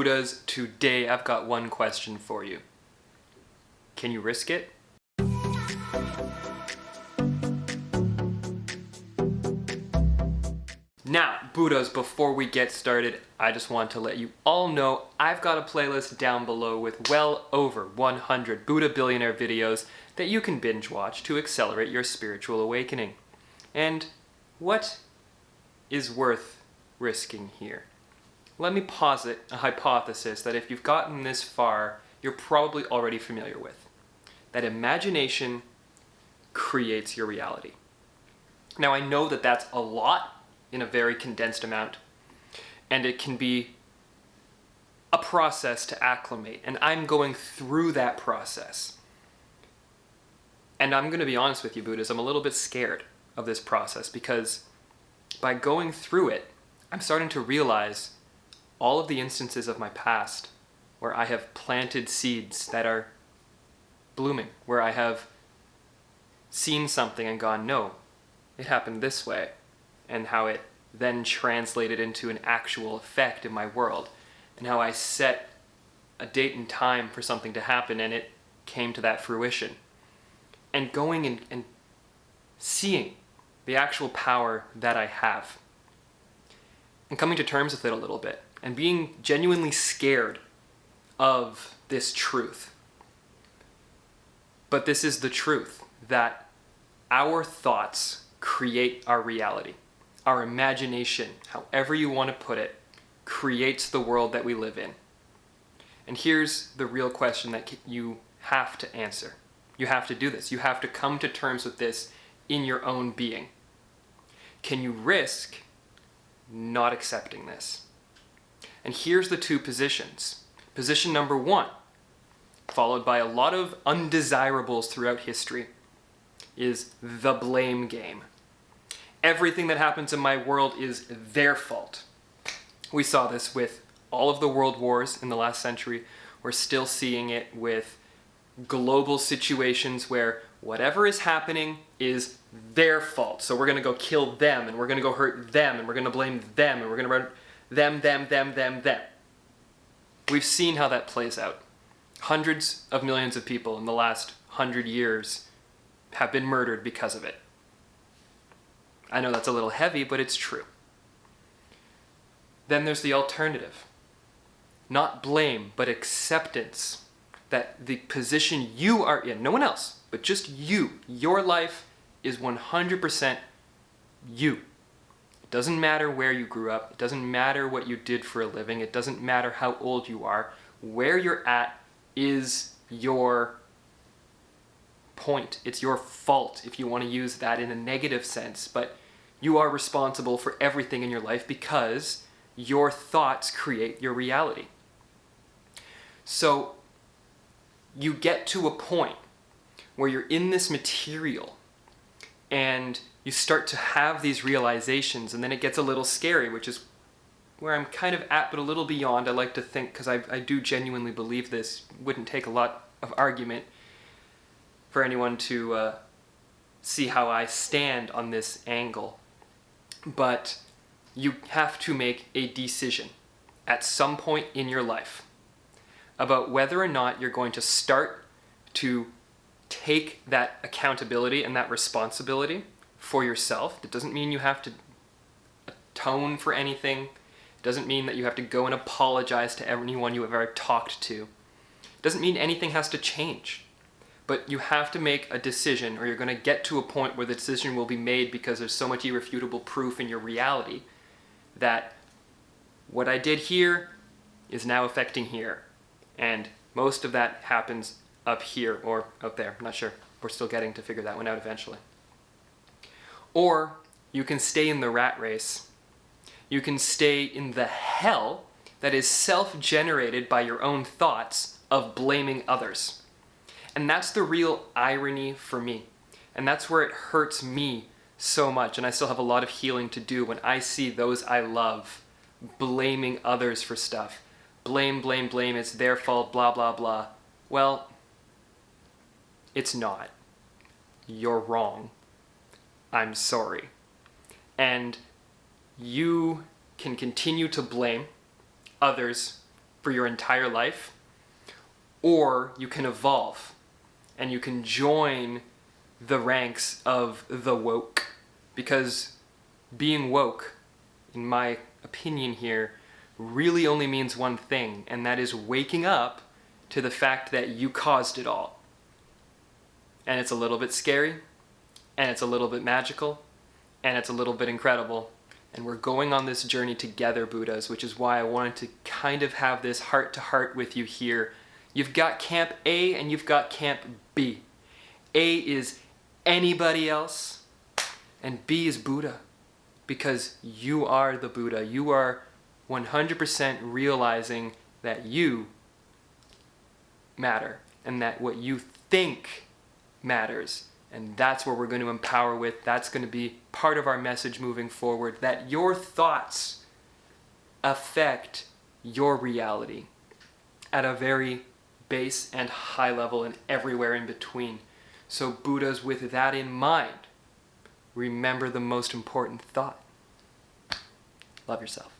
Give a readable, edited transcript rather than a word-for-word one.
Buddhas, today I've got one question for you. Can you risk it? Now, Buddhas, before we get started, I just want to let you all know I've got a playlist down below with well over 100 Buddha Billionaire videos that you can binge watch to accelerate your spiritual awakening. And what is worth risking here? Let me posit a hypothesis that if you've gotten this far, you're probably already familiar with. That imagination creates your reality. Now, I know that that's a lot in a very condensed amount, and it can be a process to acclimate, and I'm going through that process. And I'm going to be honest with you, Buddhas, I'm a little bit scared of this process because by going through it, I'm starting to realize all of the instances of my past where I have planted seeds that are blooming, where I have seen something and gone, no, it happened this way, and how it then translated into an actual effect in my world, and how I set a date and time for something to happen and it came to that fruition. And going and seeing the actual power that I have, and coming to terms with it a little bit, and being genuinely scared of this truth. But this is the truth, that our thoughts create our reality. Our imagination, however you want to put it, creates the world that we live in. And here's the real question that you have to answer. You have to do this. You have to come to terms with this in your own being. Can you risk not accepting this? And here's the two positions. Position number one, followed by a lot of undesirables throughout history, is the blame game. Everything that happens in my world is their fault. We saw this with all of the world wars in the last century. We're still seeing it with global situations where whatever is happening is their fault. So we're going to go kill them, and we're going to go hurt them, and we're going to blame them, and we're going to run them. We've seen how that plays out. Hundreds of millions of people in the last 100 years have been murdered because of it. I know that's a little heavy, but it's true. Then there's the alternative. Not blame, but acceptance that the position you are in, no one else, but just you, your life is 100% you. It doesn't matter where you grew up. It doesn't matter what you did for a living. It doesn't matter how old you are. Where you're at is your point. It's your fault, if you want to use that in a negative sense, but you are responsible for everything in your life because your thoughts create your reality. So you get to a point where you're in this material and you start to have these realizations, and then it gets a little scary, which is where I'm kind of at, but a little beyond. I like to think, because I do genuinely believe this, wouldn't take a lot of argument for anyone to see how I stand on this angle. But you have to make a decision at some point in your life about whether or not you're going to start to take that accountability and that responsibility for yourself. It doesn't mean you have to atone for anything. It doesn't mean that you have to go and apologize to anyone you have ever talked to. It doesn't mean anything has to change. But you have to make a decision, or you're going to get to a point where the decision will be made because there's so much irrefutable proof in your reality that what I did here is now affecting here. And most of that happens up here or out there. I'm not sure. We're still getting to figure that one out eventually. Or you can stay in the rat race. You can stay in the hell that is self-generated by your own thoughts of blaming others. And that's the real irony for me. And that's where it hurts me so much. And I still have a lot of healing to do when I see those I love blaming others for stuff. Blame, it's their fault, blah, blah, blah. Well, it's not. You're wrong. I'm sorry. And you can continue to blame others for your entire life, or you can evolve and you can join the ranks of the woke. Because being woke, in my opinion here, really only means one thing, and that is waking up to the fact that you caused it all. And it's a little bit scary, and it's a little bit magical, and it's a little bit incredible. And we're going on this journey together, Buddhas, which is why I wanted to kind of have this heart-to-heart with you here. You've got Camp A and you've got Camp B. A is anybody else, and B is Buddha. Because you are the Buddha. You are 100% realizing that you matter, and that what you think matters. And that's what we're going to empower with. That's going to be part of our message moving forward, that your thoughts affect your reality at a very base and high level and everywhere in between. So Buddhas, with that in mind, remember the most important thought. Love yourself.